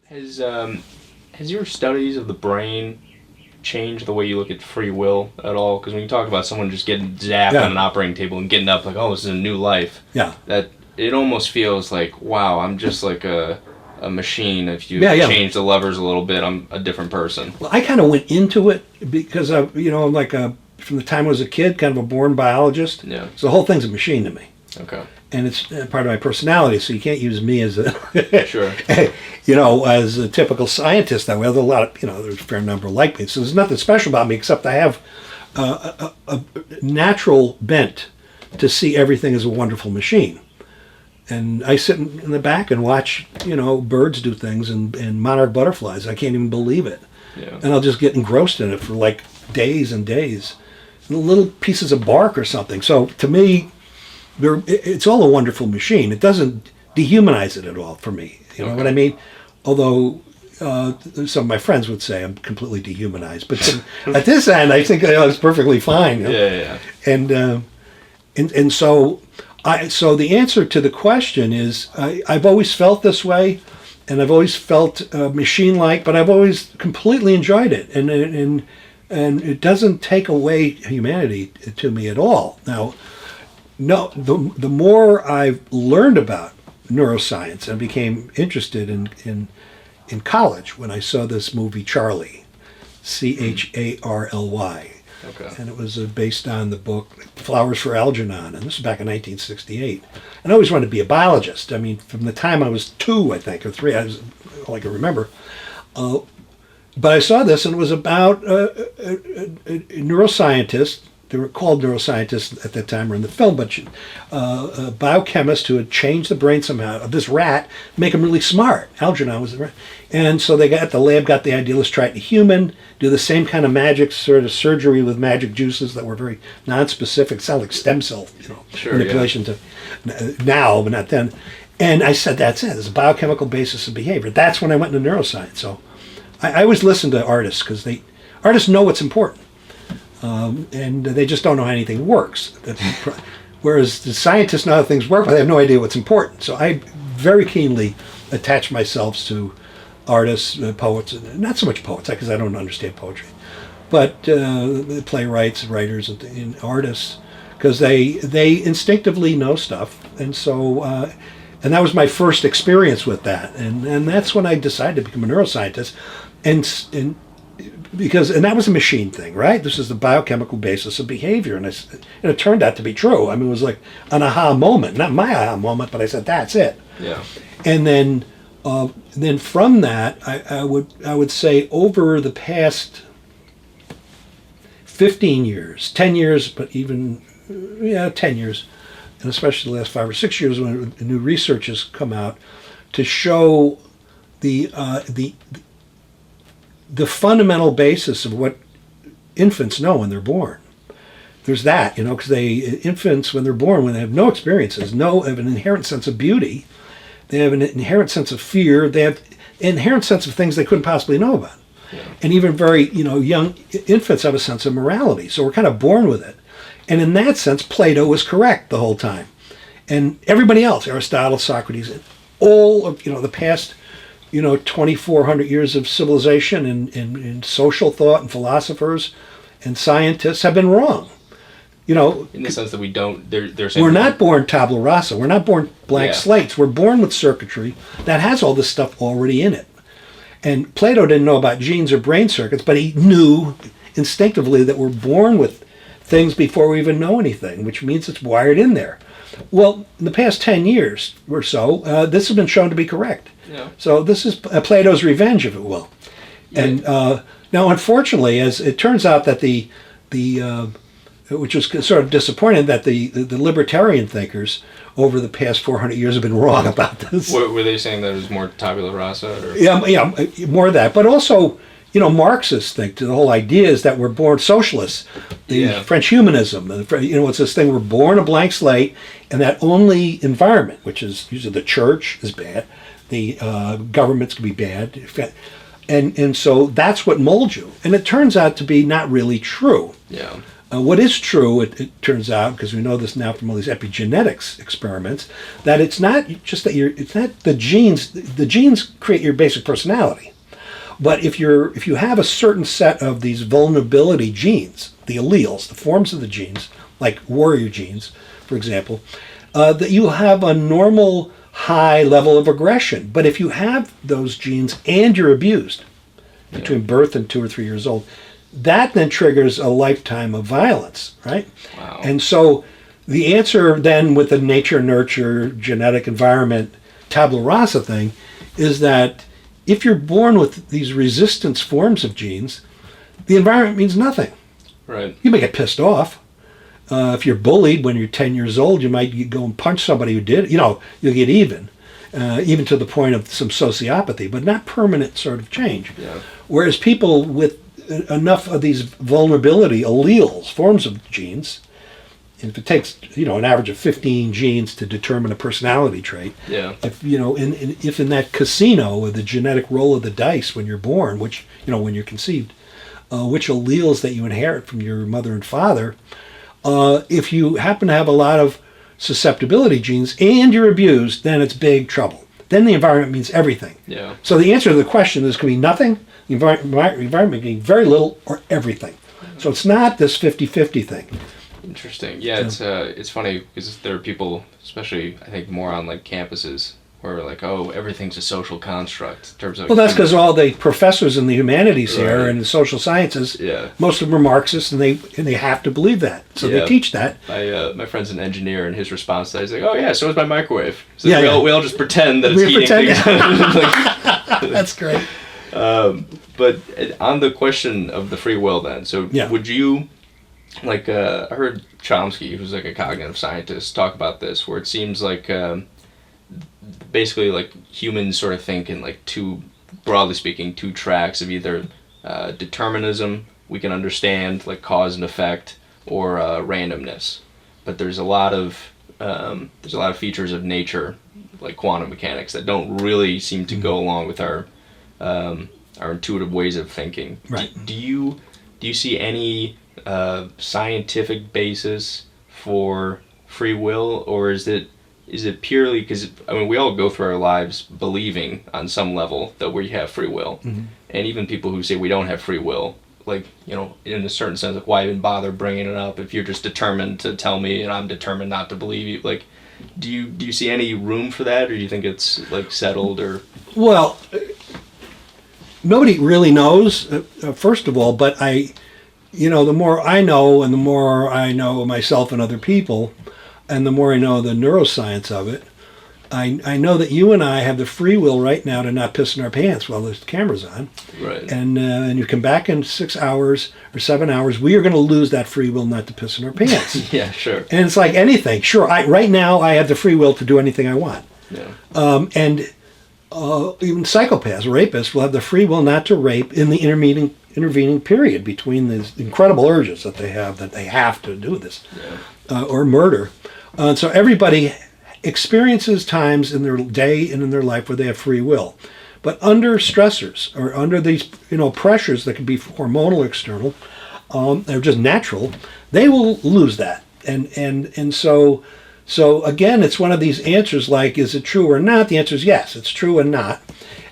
Has your studies of the brain changed the way you look at free will at all? Because when you talk about someone just getting zapped on an operating table and getting up like, oh, this is a new life. Yeah. That it almost feels like, wow, I'm just like a machine. If you change the levers a little bit, I'm a different person. Well, I kind of went into it because I'm like from the time I was a kid, kind of a born biologist. Yeah. So the whole thing's a machine to me. Okay. And it's part of my personality, so you can't use me as a, sure, as a typical scientist that way. There's a lot of, there's a fair number like me. So there's nothing special about me except I have a natural bent to see everything as a wonderful machine. And I sit in the back and watch, birds do things and monarch butterflies. I can't even believe it. Yeah. And I'll just get engrossed in it for like days and days. Little pieces of bark or something. So to me, it's all a wonderful machine. It doesn't dehumanize it at all for me. You know what I mean? Although some of my friends would say I'm completely dehumanized, but at this end, I think it's perfectly fine. Yeah. And so the answer to the question is I've always felt this way, and I've always felt machine-like, but I've always completely enjoyed it, and it doesn't take away humanity to me at all. Now. No, the more I've learned about neuroscience, I became interested in college when I saw this movie Charlie, Charly. Okay. And it was based on the book Flowers for Algernon, and this was back in 1968. And I always wanted to be a biologist. I mean, from the time I was 2, I think, or 3, all I can remember. But I saw this, and it was about a neuroscientist. They were called neuroscientists at that time, or in the film, but a biochemist who had changed the brain somehow of this rat, make him really smart. Algernon was the rat. And so the lab got the idea, let's try it in a human, do the same kind of magic sort of surgery with magic juices that were very non-specific, sound like stem cell manipulation to now, but not then. And I said, that's it. There's a biochemical basis of behavior. That's when I went into neuroscience. So I always listen to artists because artists know what's important. And they just don't know how anything works. Whereas the scientists know how things work, but they have no idea what's important. So I very keenly attach myself to artists, poets, not so much poets, because I don't understand poetry, but playwrights, writers, and artists, because they instinctively know stuff. And so, and that was my first experience with that. And that's when I decided to become a neuroscientist. And that was a machine thing, right? This is the biochemical basis of behavior, and it turned out to be true. I mean, it was like an aha moment, not my aha moment, but I said, that's it. Yeah. And then from that, I would say over the past 15 years, 10 years, but even 10 years, and especially the last 5 or 6 years when new research has come out to show the fundamental basis of what infants know when they're born. There's that, because infants, when they're born, when they have no experiences, have an inherent sense of beauty. They have an inherent sense of fear. They have an inherent sense of things they couldn't possibly know about. Yeah. And even very, young infants have a sense of morality. So we're kind of born with it. And in that sense, Plato was correct the whole time. And everybody else, Aristotle, Socrates, all of, the past 2,400 years of civilization and social thought and philosophers and scientists have been wrong. In the sense that we don't, they're saying we're not born tabula rasa. We're not born blank slates. We're born with circuitry that has all this stuff already in it. And Plato didn't know about genes or brain circuits, but he knew instinctively that we're born with things before we even know anything, which means it's wired in there. Well, in the past 10 years or so, this has been shown to be correct. Yeah. So this is Plato's revenge, if it will. Yeah. And now, unfortunately, as it turns out that the which was sort of disappointing, that the libertarian thinkers over the past 400 years have been wrong about this. Were they saying that it was more tabula rasa? Or? Yeah, more of that. But also, Marxists think the whole idea is that we're born socialists. The French humanism, it's this thing, we're born a blank slate, and that only environment, which is usually the church, is bad. The governments can be bad. And so that's what molds you. And it turns out to be not really true. Yeah. What is true, it turns out, because we know this now from all these epigenetics experiments, that it's not just that it's not the genes. The genes create your basic personality, but if you have a certain set of these vulnerability genes, the alleles, the forms of the genes, like warrior genes, for example, that you have a normal high level of aggression. But if you have those genes and you're abused between birth and 2 or 3 years old, that then triggers a lifetime of violence, right? Wow. And so the answer then with the nature, nurture, genetic environment, tabula rasa thing is that if you're born with these resistance forms of genes, the environment means nothing. Right. You may get pissed off. If you're bullied when you're 10 years old, you might go and punch somebody who did. You'll get even to the point of some sociopathy, but not permanent sort of change. Yeah. Whereas people with enough of these vulnerability alleles, forms of genes, and if it takes an average of 15 genes to determine a personality trait, Yeah. if if in that casino with the genetic roll of the dice when you're born, which when you're conceived, which alleles that you inherit from your mother and father, if you happen to have a lot of susceptibility genes and you're abused, then it's big trouble. Then the environment means everything. Yeah. So the answer to the question is going to be nothing, the environment being very little, or everything. So it's not this 50-50 thing. Interesting. Yeah, it's funny because there are people, especially I think more on like campuses, where like, oh, everything's a social construct in terms of. Well, that's because all the professors in the humanities here and the social sciences, most of them are Marxists, and they have to believe that. So they teach that. My friend's an engineer, and his response to that is like, oh yeah, so is my microwave. So we all just pretend that it's heating things. That's great. But on the question of the free will, then, so would you, like, I heard Chomsky, who's like a cognitive scientist, talk about this, where it seems like basically like humans sort of think in like broadly speaking, two tracks of either determinism, we can understand like cause and effect, or randomness. But there's a lot of features of nature, like quantum mechanics, that don't really seem to go along with our intuitive ways of thinking. Right. Do you see any scientific basis for free will, or is it purely because we all go through our lives believing on some level that we have free will, and even people who say we don't have free will, like in a certain sense, like why even bother bringing it up if you're just determined to tell me and I'm determined not to believe you? Like, do you see any room for that, or do you think it's like settled? Or well, nobody really knows, first of all, but the more I know, and the more I know myself and other people, and the more I know the neuroscience of it, I know that you and I have the free will right now to not piss in our pants while the camera's on. Right. And you come back in 6 hours or 7 hours, we are going to lose that free will not to piss in our pants. Yeah, sure. And it's like anything. Sure, right now I have the free will to do anything I want. Yeah. And even psychopaths, rapists, will have the free will not to rape in the intervening period between these incredible urges that they have to do this, or murder. So everybody experiences times in their day and in their life where they have free will. But under stressors, or under these pressures that can be hormonal or external, they're just natural, they will lose that. And so again, it's one of these answers like, is it true or not? The answer is yes, it's true and not.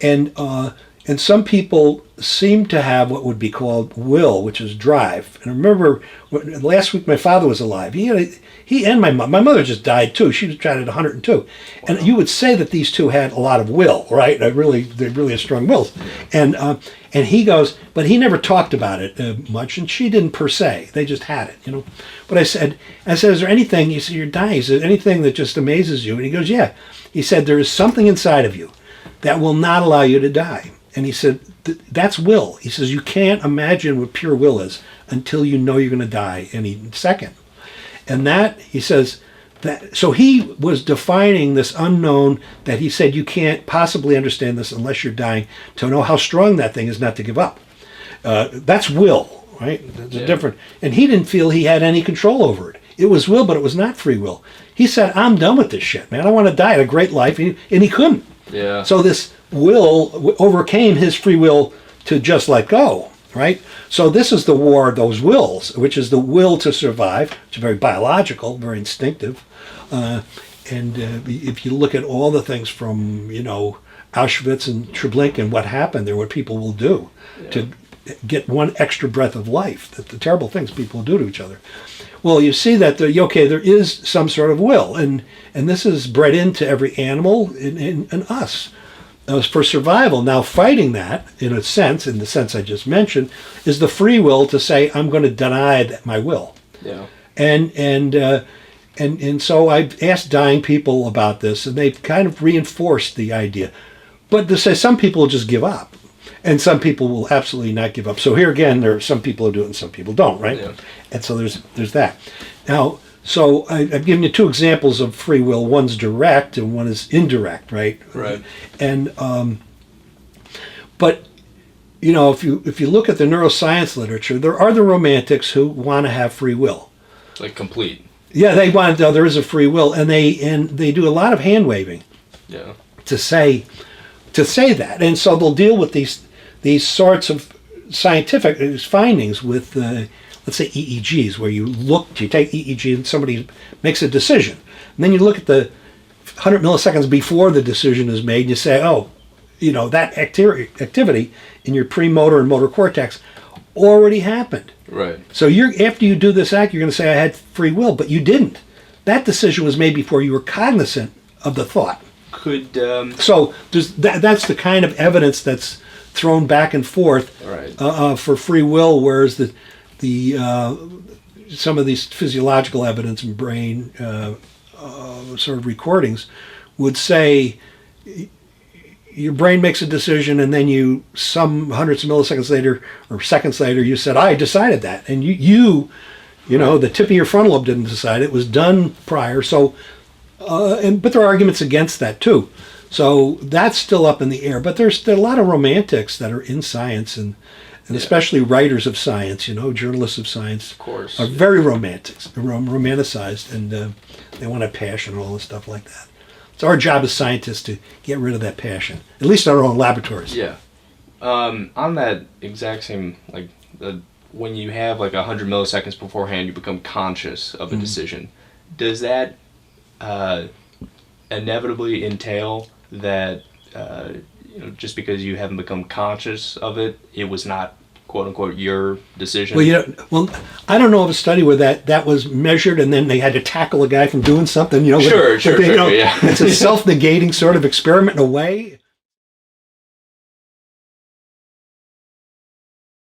And some people seem to have what would be called will, which is drive. And I remember last week my father was alive. He and my mother just died too. She was died at 102. Wow. And you would say that these two had a lot of will, right? They really had strong wills. And he goes, but he never talked about it much, and she didn't per se. They just had it, But I said, is there anything? He said, you're dying. Is there anything that just amazes you? And he goes, yeah. He said, there is something inside of you that will not allow you to die. And he said, that's will. He says, you can't imagine what pure will is until you know you're going to die any second. And that, he says, so he was defining this unknown that he said you can't possibly understand this unless you're dying, to know how strong that thing is not to give up. That's will, right? That's different. And he didn't feel he had any control over it. It was will, but it was not free will. He said, I'm done with this shit, man. I want to die. I had a great life. And he couldn't. Yeah. So this will overcame his free will to just let go, right? So this is the war of those wills, which is the will to survive, which is very biological, very instinctive. If you look at all the things from, Auschwitz and Treblinka, what happened there, what people will do to get one extra breath of life, the terrible things people do to each other. Well, you see that there is some sort of will, and this is bred into every animal in us for survival. Now, fighting that, in the sense I just mentioned, is the free will to say, I'm going to deny my will. Yeah. And so I've asked dying people about this, and they've kind of reinforced the idea. But to say some people will just give up, and some people will absolutely not give up. So here again, there are some people who do it and some people don't, right? Yeah. And so there's that. Now, so I've given you two examples of free will. One's direct and one is indirect, right? Right. And but if you look at the neuroscience literature, there are the romantics who want to have free will, like complete. Yeah, they want there is a free will, and they do a lot of hand waving. Yeah. To say that, and so they'll deal with these sorts of scientific findings with let's say EEGs, where you take EEG and somebody makes a decision, and then you look at the 100 milliseconds before the decision is made, and you say, that activity in your premotor and motor cortex already happened. Right. So after you do this act, you're going to say, I had free will, but you didn't. That decision was made before you were cognizant of the thought. So that's the kind of evidence that's thrown back and forth for free will, whereas some of these physiological evidence in brain sort of recordings would say your brain makes a decision, and then some hundreds of milliseconds later or seconds later, you said, I decided that. And the tip of your frontal lobe didn't decide. It was done prior. So, but there are arguments against that too. So that's still up in the air. But there are a lot of romantics that are in science, and especially writers of science, journalists of science, of course, are very romanticized, and they want a passion and all this stuff like that. It's our job as scientists to get rid of that passion, at least in our own laboratories. Yeah. On that exact same, when you have 100 milliseconds beforehand, you become conscious of a decision. Does that inevitably entail that just because you haven't become conscious of it, it was not quote unquote your decision? Well, I don't know of a study where that was measured, and then they had to tackle a guy from doing something. Sure. Yeah. It's a self-negating sort of experiment in a way.